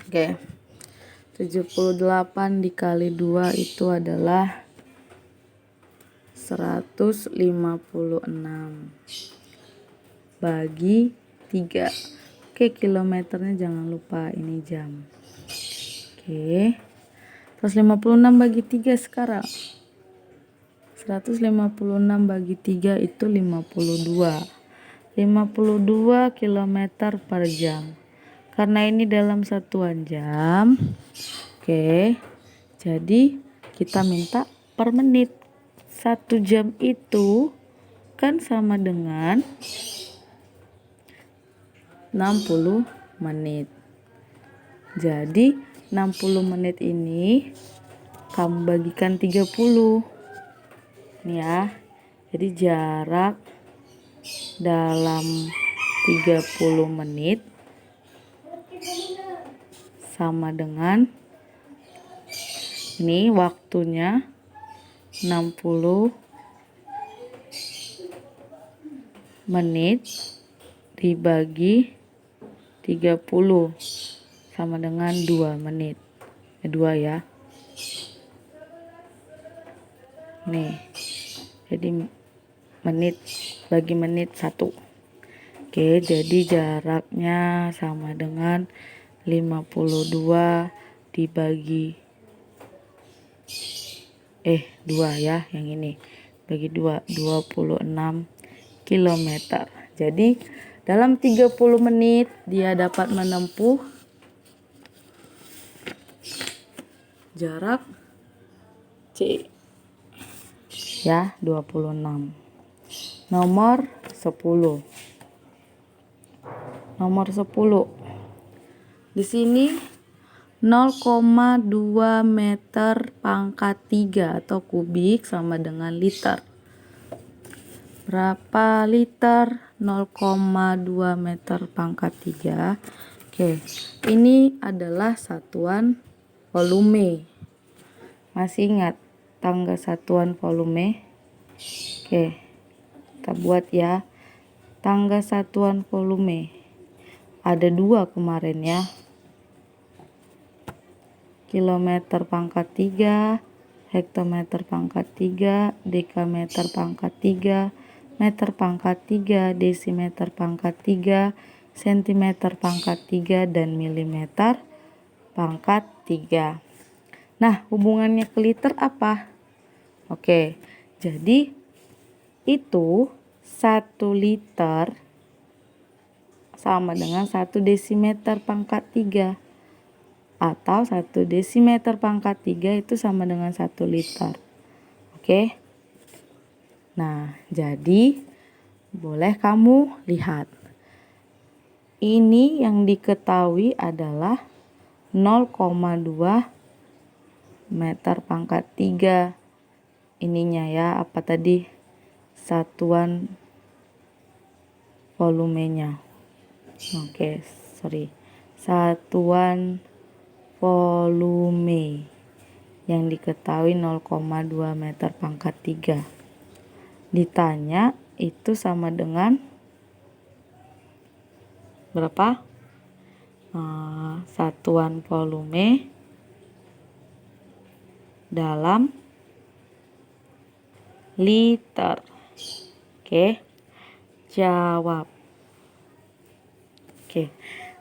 Oke. 78 dikali 2 itu adalah 156 bagi 3. Oke, kilometernya jangan lupa, ini jam. Oke. 156 bagi 3 sekarang. 156 bagi 3 itu 52. 52 km per jam. Karena ini dalam satuan jam. Oke. Jadi kita minta per menit. 1 jam itu kan sama dengan 60 menit. Jadi 60 menit ini kamu bagikan 30. Nih ya. Jadi jarak dalam 30 menit sama dengan ini waktunya 60 menit dibagi 30 sama dengan 2 menit. 2 ya. Nih. Jadi menit bagi menit 1. Oke, jadi jaraknya sama dengan 52 dibagi 2 ya, yang ini. Bagi 2, 26 km. Jadi dalam 30 menit dia dapat menempuh jarak C ya, 26. Nomor 10. Nomor 10. Di sini 0,2 meter pangkat 3 atau kubik sama dengan liter. Berapa liter? 0,2 meter pangkat 3. Oke, ini adalah satuan volume. Masih ingat tangga satuan volume? Oke, kita buat ya. Tangga satuan volume. Ada 2 kemarin ya. Kilometer pangkat 3, hektometer pangkat 3, dekameter pangkat 3, meter pangkat 3, desimeter pangkat 3, sentimeter pangkat 3, dan milimeter pangkat 3. Nah, hubungannya ke liter apa? Oke, jadi itu 1 liter sama dengan 1 desimeter pangkat 3. Atau 1 desimeter pangkat 3 itu sama dengan 1 liter. Oke. Nah, jadi boleh kamu lihat. Ini yang diketahui adalah 0,2 meter pangkat 3. Ininya ya, apa tadi? Satuan volumenya. Oke, sorry. Satuan volume yang diketahui 0,2 meter pangkat 3. Ditanya itu sama dengan berapa? Satuan volume dalam liter. Oke, jawab. Oke,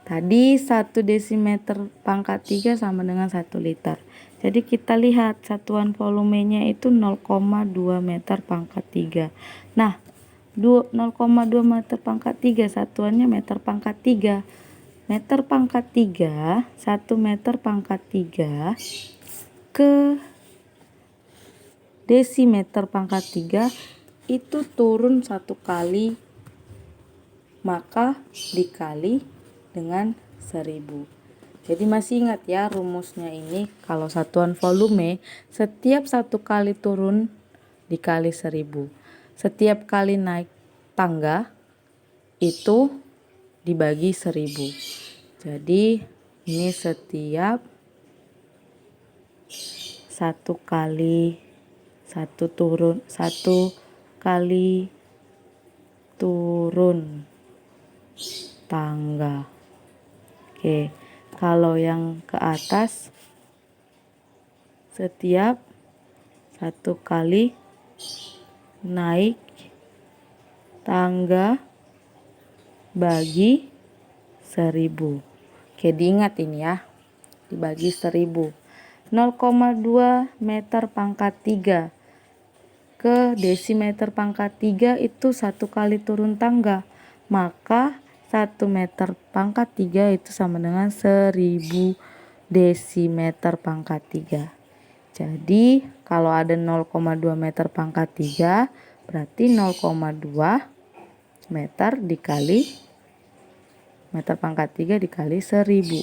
tadi 1 desimeter pangkat 3 sama dengan 1 liter. Jadi kita lihat satuan volumenya itu 0,2 meter pangkat 3. Nah, 0,2 meter pangkat 3 satuannya meter pangkat 3. Meter pangkat 3, 1 meter pangkat 3 ke desimeter pangkat 3 itu turun 1 kali, maka dikali dengan 1000. Jadi masih ingat ya rumusnya ini, kalau satuan volume setiap 1 kali turun dikali 1000. Setiap kali naik tangga itu dibagi 1000. Jadi ini setiap 1 kali 1 kali turun tangga. Oke, Kalau yang ke atas, setiap 1 kali naik tangga bagi 1000. Oke, diingat ini ya, dibagi 1000. 0,2 meter pangkat 3 ke desimeter pangkat 3 itu 1 kali turun tangga. Maka 1 meter pangkat 3 itu sama dengan 1000 desimeter pangkat 3. Jadi kalau ada 0,2 meter pangkat 3 berarti 0,2 meter dikali meter pangkat 3 dikali 1000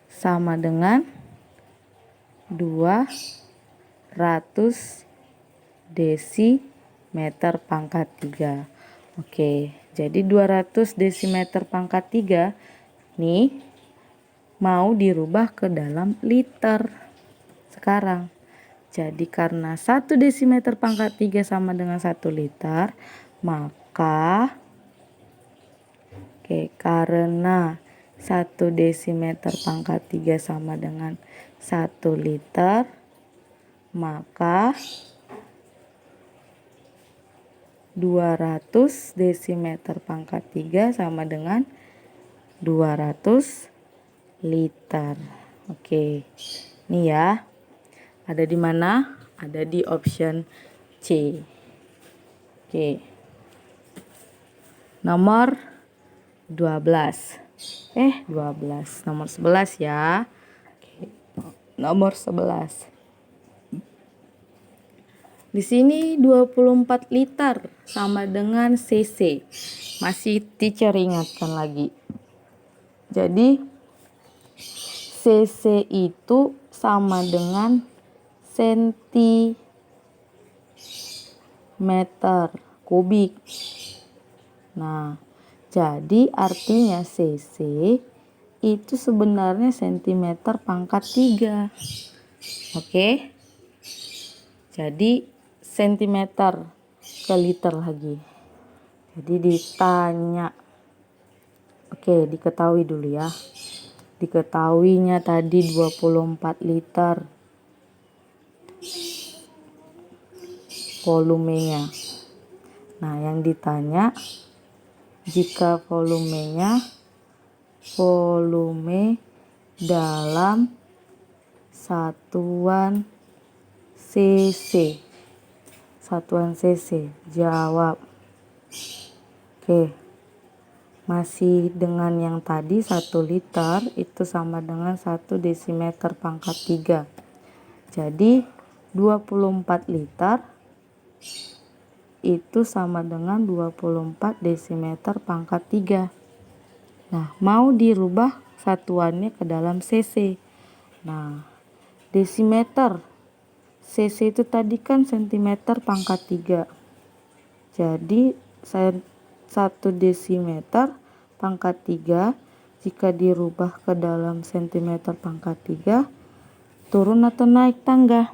sama dengan 200 desimeter pangkat 3. Oke, jadi 200 desimeter pangkat 3 nih mau dirubah ke dalam liter sekarang. Jadi karena 1 desimeter pangkat 3 sama dengan 1 liter, maka karena 1 desimeter pangkat 3 sama dengan 1 liter, maka 200 desimeter pangkat 3 sama dengan 200 liter. Oke, ini ya. Ada di mana? Ada di option C. Oke. Nomor 12. 12. Nomor 11 ya. Oke. Nomor 11. Di sini 24 liter sama dengan cc. Masih teacher ingatkan lagi. Jadi cc itu sama dengan sentimeter kubik. Nah, jadi artinya cc itu sebenarnya sentimeter pangkat 3. Oke. Jadi sentimeter ke liter lagi. Jadi ditanya. Oke, diketahui dulu ya. Diketahuinya tadi 24 liter volumenya. Nah, yang ditanya jika volume dalam satuan cc. Satuan cc. Jawab. Oke. Masih dengan yang tadi 1 liter itu sama dengan 1 desimeter pangkat 3. Jadi 24 liter itu sama dengan 24 desimeter pangkat 3. Nah, mau dirubah satuannya ke dalam cc. Nah, desimeter. Cc itu tadi kan sentimeter pangkat 3. Jadi 1 desimeter pangkat 3 jika dirubah ke dalam sentimeter pangkat 3, turun atau naik tangga?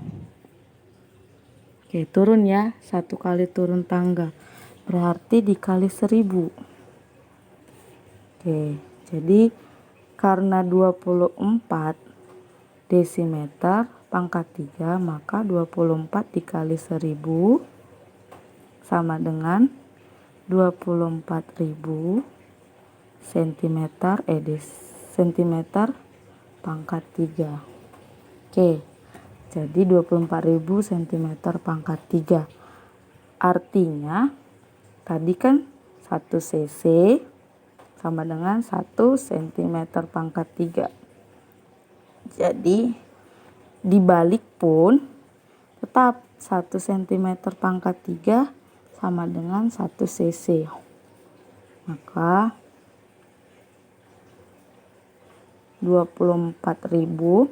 Oke, turun ya. 1 kali turun tangga. Berarti dikali 1000. Oke, jadi karena 24 desimeter pangkat 3, maka 24 dikali 1000 sama dengan 24.000 sentimeter pangkat 3. Oke, jadi 24.000 sentimeter pangkat 3. Artinya tadi kan 1 cc sama dengan 1 sentimeter pangkat 3. Jadi dibalik pun tetap 1 cm pangkat 3 sama dengan 1 cc. Maka 24.000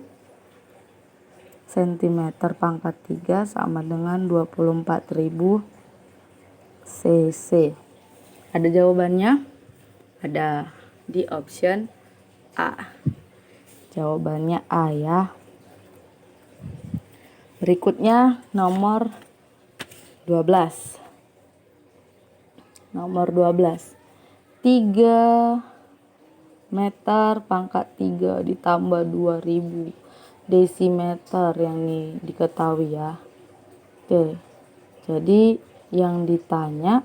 cm pangkat 3 sama dengan 24.000 cc. Ada jawabannya? Ada di option A. Jawabannya A ya. Berikutnya nomor 12. Nomor 12. 3 meter pangkat 3 ditambah 2000 desimeter yang diketahui ya. Oke, jadi yang ditanya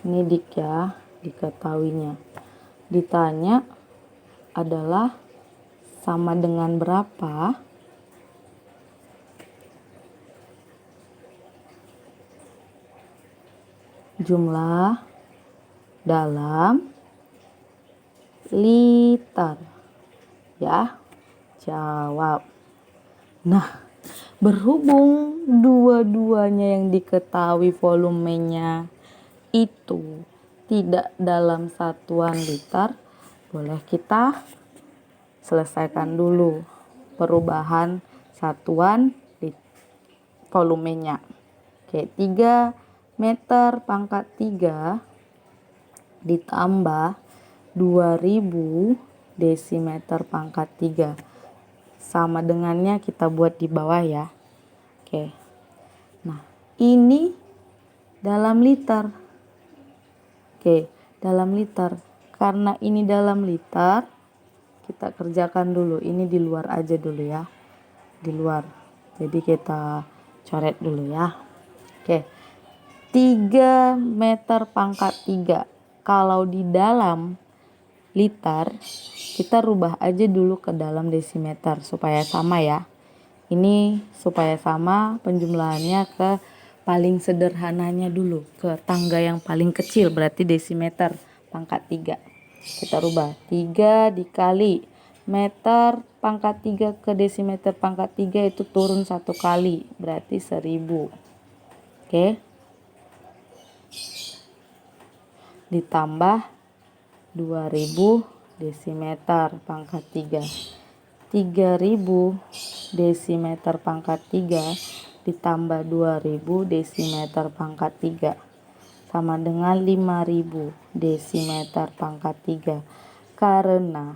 ini dik ya, diketahuinya. Ditanya adalah sama dengan berapa jumlah dalam liter ya. Jawab. Nah, berhubung dua-duanya yang diketahui volumenya itu tidak dalam satuan liter, boleh kita selesaikan dulu perubahan satuan volumenya. Oke, 3 meter pangkat 3 ditambah 2000 desimeter pangkat 3. Sama dengannya kita buat di bawah ya. Oke. Nah, ini dalam liter. Oke, dalam liter. Karena ini dalam liter, kita kerjakan dulu. Ini di luar aja dulu ya. Di luar. Jadi kita coret dulu ya. Oke. 3 meter pangkat 3. Kalau di dalam liter, kita rubah aja dulu ke dalam desimeter supaya sama ya. Ini supaya sama penjumlahannya ke paling sederhananya dulu, ke tangga yang paling kecil, berarti desimeter pangkat 3. Kita rubah 3 dikali meter pangkat 3 ke desimeter pangkat 3 itu turun 1 kali, berarti 1000. Oke. Ditambah 2000 desimeter pangkat 3. 3000 desimeter pangkat 3 ditambah 2000 desimeter pangkat 3 sama dengan 5000 desimeter pangkat 3. Karena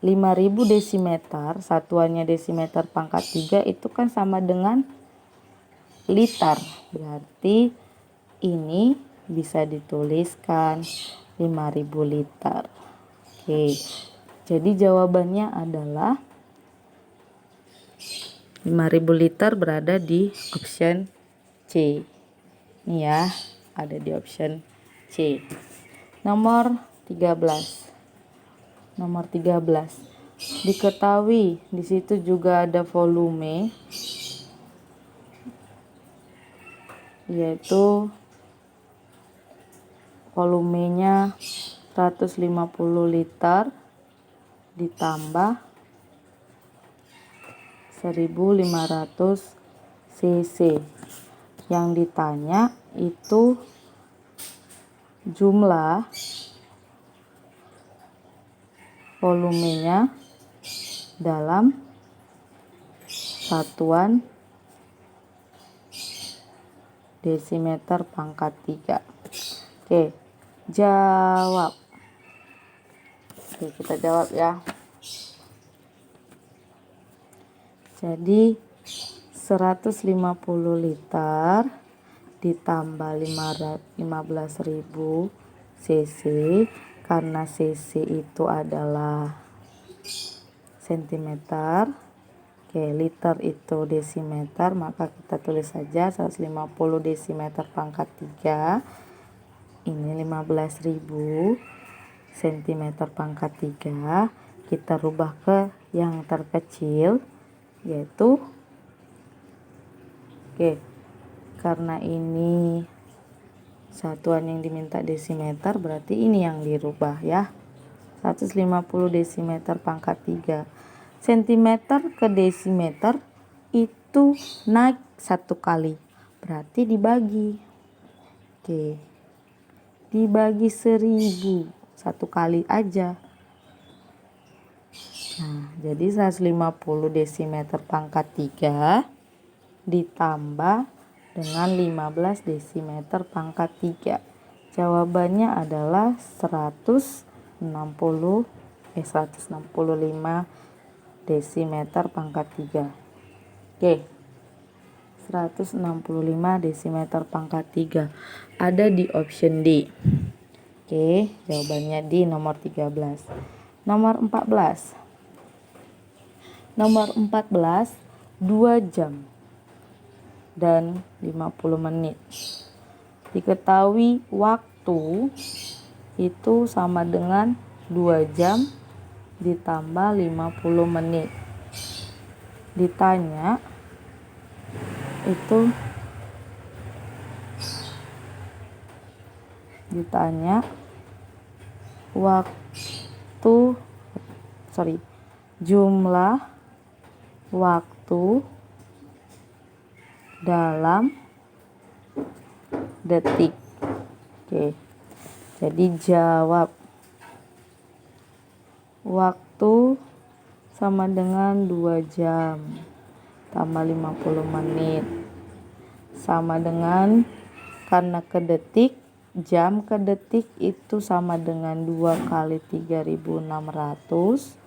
5000 desimeter, satuannya desimeter pangkat 3 itu kan sama dengan liter. Berarti ini bisa dituliskan 5000 liter. Oke. Jadi jawabannya adalah 5000 liter berada di option C. Ini ya, ada di option C. Nomor 13. Nomor 13. Diketahui di situ juga ada volume, yaitu volumenya 150 liter ditambah 1500 cc. Yang ditanya itu jumlah volumenya dalam satuan desimeter pangkat 3. Oke, jawab. Oke, kita jawab ya. Jadi 150 liter ditambah 15.000 cc, karena cc itu adalah cm. Oke, liter itu desimeter, maka kita tulis saja 150 desimeter pangkat 3. Ini 15.000 cm pangkat 3. Kita rubah ke yang terkecil, yaitu karena ini satuan yang diminta desimeter, berarti ini yang dirubah ya. 150 desimeter pangkat 3. Sentimeter ke desimeter itu naik 1 kali, berarti dibagi. Oke, dibagi 1000 1 kali aja. Nah, jadi 150 desimeter pangkat 3 ditambah dengan 15 desimeter pangkat 3. Jawabannya adalah 165 desimeter pangkat 3. Oke. 165 desimeter pangkat 3 ada di option D. Oke, jawabannya di nomor 13. Nomor 14. Nomor 14, 2 jam dan 50 menit. Diketahui waktu itu sama dengan 2 jam ditambah 50 menit. Ditanya jumlah waktu dalam detik. Oke. Jadi jawab waktu sama dengan 2 jam tambah 50 menit sama dengan, karena ke detik, jam ke detik itu sama dengan 2 kali 3600.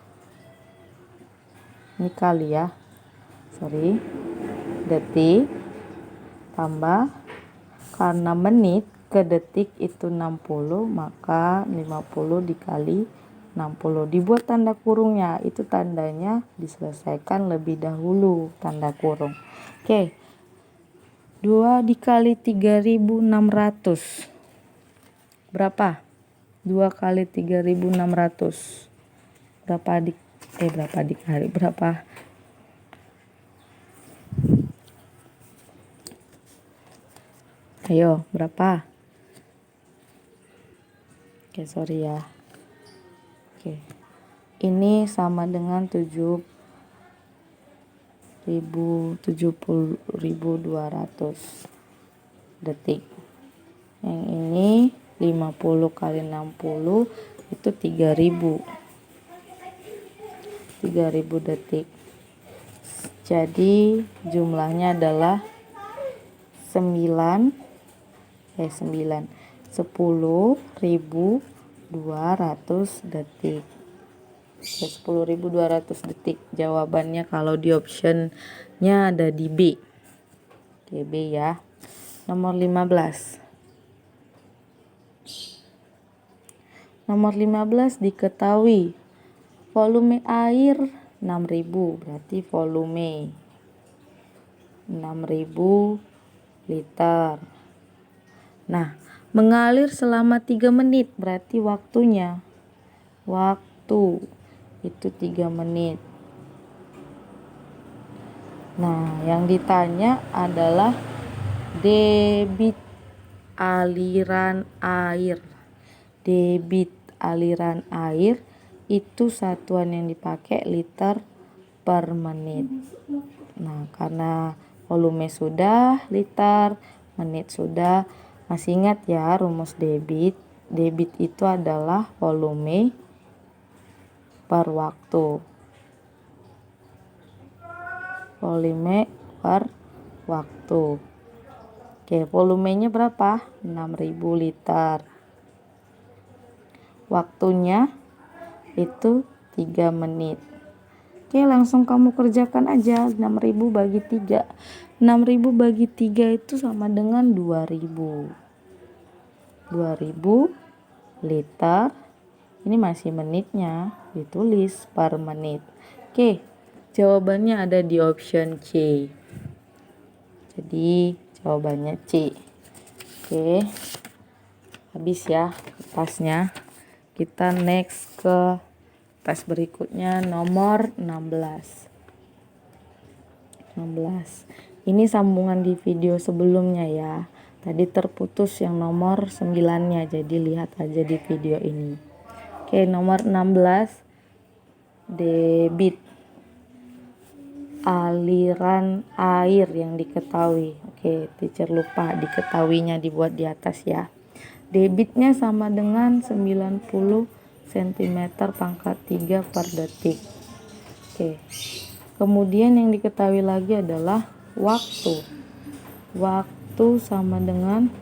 Ini kali ya, detik tambah, karena menit ke detik itu 60, maka 50 dikali 60. Dibuat tanda kurungnya, itu tandanya diselesaikan lebih dahulu tanda kurung. Oke. 2 dikali 3600 berapa? 2 kali 3600 berapa? Ayo, berapa? Oke, sorry ya. Oke. Ini sama dengan 70.200 detik. Yang ini 50 kali 60 itu 3000 detik. Jadi jumlahnya adalah 10.200 detik. 10.200 detik. Jawabannya kalau di optionnya ada di B. Oke, B ya. Nomor 15. Nomor 15 diketahui volume air 6.000, berarti volume 6.000 liter. Nah, mengalir selama 3 menit, berarti waktunya. Waktu itu 3 menit. Nah, yang ditanya adalah debit aliran air. Debit aliran air itu satuan yang dipakai liter per menit. Nah, karena volume sudah, liter, menit sudah. Masih ingat ya rumus debit? Debit itu adalah volume per waktu. Volume per waktu. Oke, volumenya berapa? 6.000 liter. Waktunya itu 3 menit. Oke, langsung kamu kerjakan aja. 6.000 bagi 3. 6.000 bagi 3 itu sama dengan 2.000. 2.000 liter. Ini masih menitnya, ditulis per menit. Oke, jawabannya ada di option C. Jadi jawabannya C. Oke, habis ya kertasnya. Kita next ke tes berikutnya, nomor 16. Ini sambungan di video sebelumnya ya. Tadi terputus yang nomor 9-nya, jadi lihat aja di video ini. Oke, nomor 16. Debit aliran air yang diketahui. Oke, teacher lupa diketahuinya dibuat di atas ya. Debitnya sama dengan 90 cm pangkat 3 per detik. Oke. Kemudian yang diketahui lagi adalah waktu. Waktu sama dengan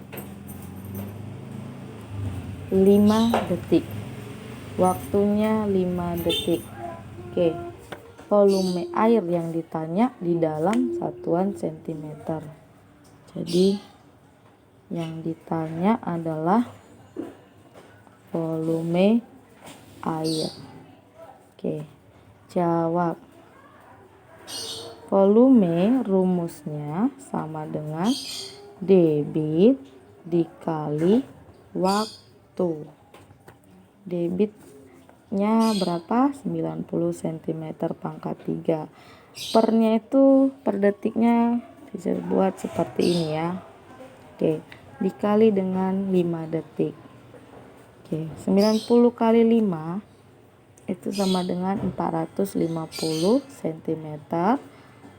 5 detik. Waktunya 5 detik. Oke. Volume air yang ditanya di dalam satuan cm. Jadi yang ditanya adalah volume air. Oke, jawab. Volume rumusnya sama dengan debit dikali waktu. Debitnya berapa? 90 cm pangkat 3. Pernya itu per detiknya bisa buat seperti ini ya. Oke, dikali dengan 5 detik. Oke, 90 kali 5 itu sama dengan 450 cm.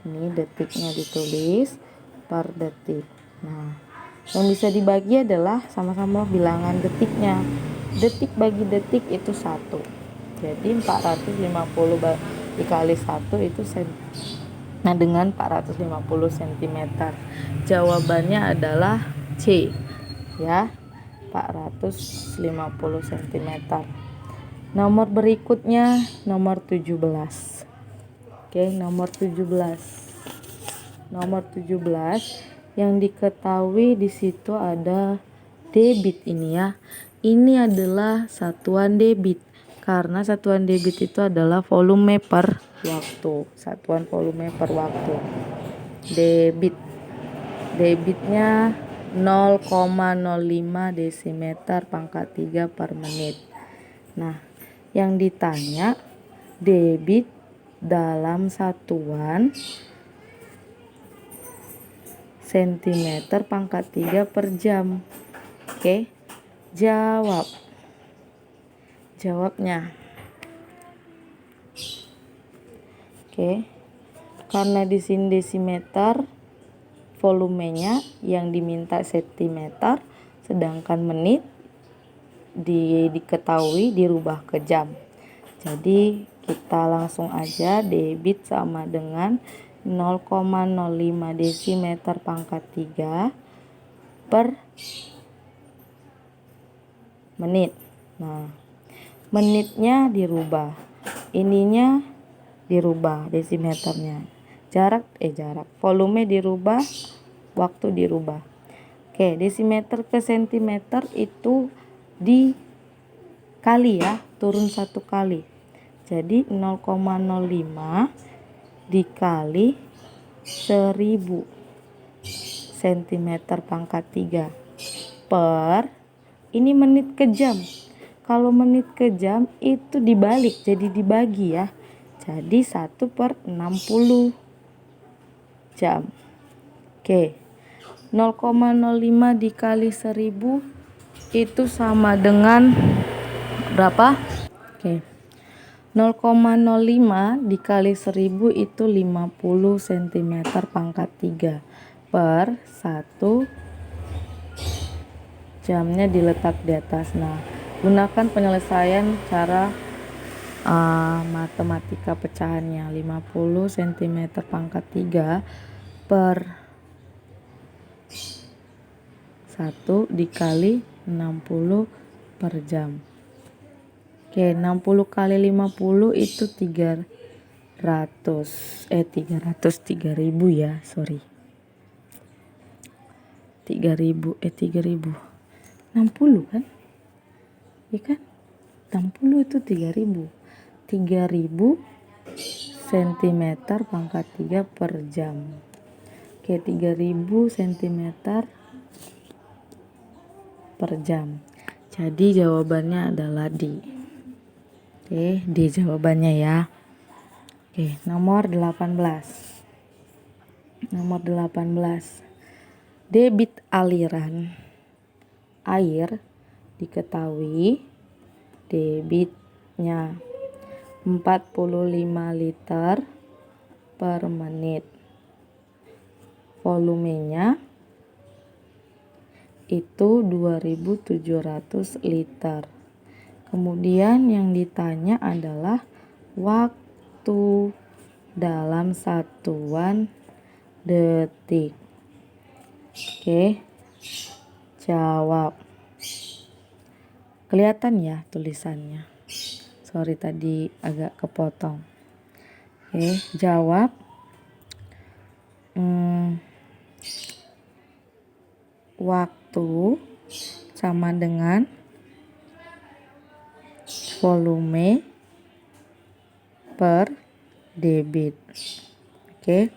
Ini detiknya ditulis per detik. Nah, yang bisa dibagi adalah sama-sama bilangan detiknya. Detik bagi detik itu 1. Jadi 450 dikali 1 itu dengan 450 cm. Jawabannya adalah C ya, 450 cm. Nomor berikutnya nomor 17. Oke, nomor 17. Nomor 17 yang diketahui di situ ada debit ini ya. Ini adalah satuan debit karena satuan debit itu adalah volume per waktu. Satuan volume per waktu. Debitnya 0,05 desimeter pangkat 3 per menit. Nah, yang ditanya debit dalam satuan sentimeter pangkat 3 per jam. Oke, jawabnya. Oke, karena di sini desimeter, volumenya yang diminta sentimeter, sedangkan menit diketahui dirubah ke jam. Jadi kita langsung aja debit sama dengan 0,05 desimeter pangkat 3 per menit. Nah, menitnya dirubah, ininya dirubah desimeternya, jarak volume dirubah, waktu dirubah. Oke, desimeter ke sentimeter itu dikali ya, turun 1 kali. Jadi 0,05 dikali 1000 cm pangkat 3 per, ini menit ke jam. Kalau menit ke jam itu dibalik, jadi dibagi ya. Jadi 1/60 jam. Oke, 0,05 dikali 1000 itu sama dengan berapa? Oke, 0,05 dikali 1000 itu 50 cm pangkat 3 per 1 jamnya diletak di atas. Nah, gunakan penyelesaian cara matematika pecahannya. 50 cm pangkat 3 per 1 dikali 60 per jam. Oke, 60 kali 50 itu 3000 ya, sorry. 3000 60 kan? Ya kan? 60 itu 3000 cm pangkat 3 per jam. Oke, 3000 cm per jam. Jadi jawabannya adalah D. Oke, D jawabannya ya. Oke, nomor 18. Nomor 18. Debit aliran air diketahui debitnya 45 liter per menit. Volumenya itu 2700 liter. Kemudian yang ditanya adalah waktu dalam satuan detik. Oke, jawab. Kelihatan ya tulisannya. Sorry tadi agak kepotong. Oke, jawab. Waktu sama dengan volume per debit. Oke.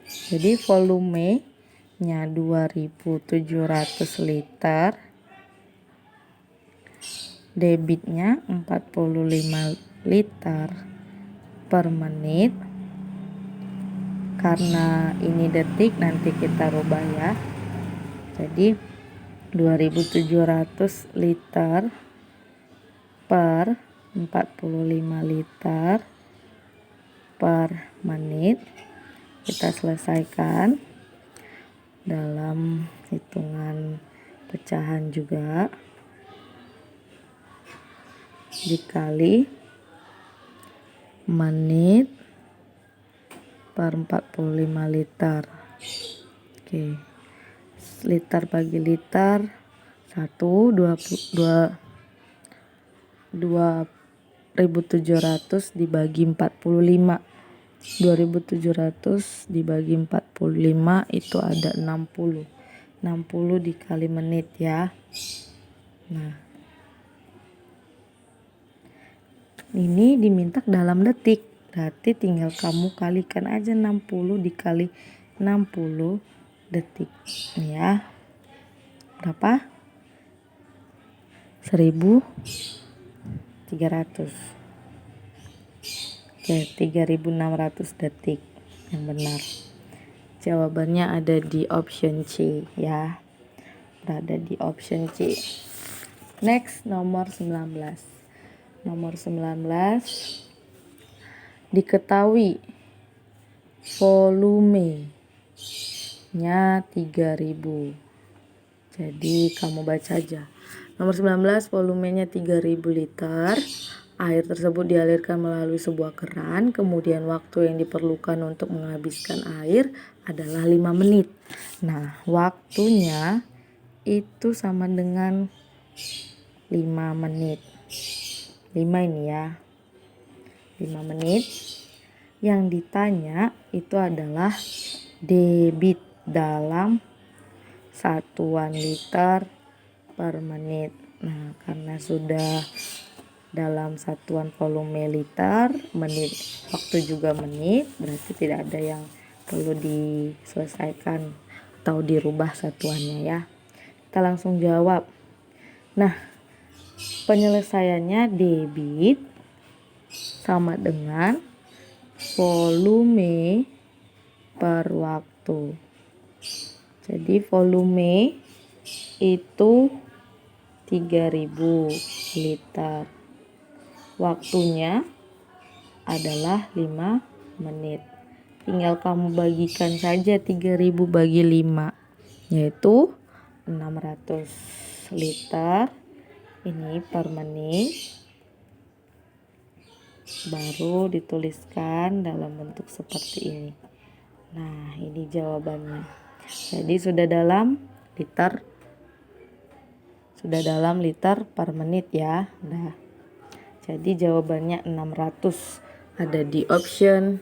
Jadi volumenya 2700 liter, debitnya 45 liter per menit. Karena ini detik, nanti kita rubah ya. Jadi 2700 liter per 45 liter per menit. Kita selesaikan dalam hitungan pecahan juga, dikali menit per 45 liter. Oke, liter bagi liter 2700 dibagi 45. 2700 dibagi 45 itu ada 60. 60 dikali menit ya. Nah, ini diminta dalam detik, berarti tinggal kamu kalikan aja 60 dikali 60 detik ya. Berapa? 1300. Oke, 3600 detik yang benar. Jawabannya ada di option C ya. Berada di option C. Next, nomor 19. Nomor 19, diketahui volumenya 3000. Jadi kamu baca aja. Nomor 19, volumenya 3000 liter. Air tersebut dialirkan melalui sebuah keran, kemudian waktu yang diperlukan untuk menghabiskan air adalah 5 menit. Nah, waktunya itu sama dengan 5 menit. 5 ini ya. 5 menit. Yang ditanya itu adalah debit dalam satuan liter per menit. Nah, karena sudah dalam satuan volume liter, menit, waktu juga menit, berarti tidak ada yang perlu diselesaikan atau dirubah satuannya ya. Kita langsung jawab. Nah, penyelesaiannya debit sama dengan volume per waktu. Jadi volume itu 3000 liter. Waktunya adalah 5 menit. Tinggal kamu bagikan saja 3000 bagi 5, yaitu 600 liter. Ini per menit. Baru dituliskan dalam bentuk seperti ini. Nah, ini jawabannya. Jadi sudah dalam liter per menit ya. Nah, jadi jawabannya 600 ada di option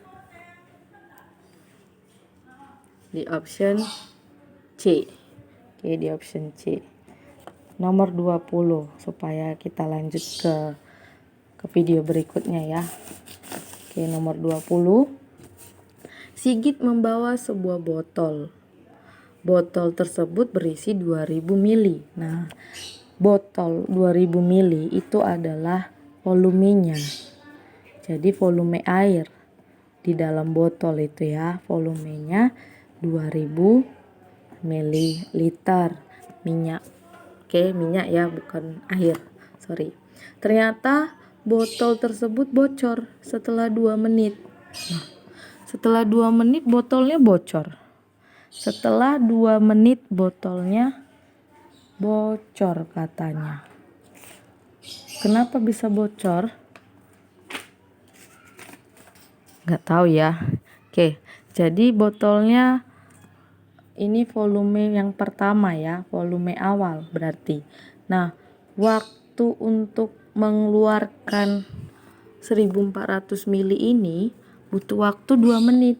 C. Oke, di option C. Nomor 20 supaya kita lanjut ke video berikutnya ya. Oke, nomor 20. Sigit membawa sebuah botol. Botol tersebut berisi 2000 mili. Nah, botol 2000 mili itu adalah volumenya. Jadi volume air di dalam botol itu ya, volumenya 2000 ml minyak. Oke, minyak ya, bukan air. Sorry. Ternyata botol tersebut bocor setelah 2 menit. Nah, setelah 2 menit botolnya bocor. Setelah 2 menit botolnya bocor katanya. Kenapa bisa bocor? Nggak tahu ya. Oke, jadi botolnya ini volume yang pertama ya, volume awal berarti. Nah, waktu untuk mengeluarkan 1400 mili ini butuh waktu 2 menit.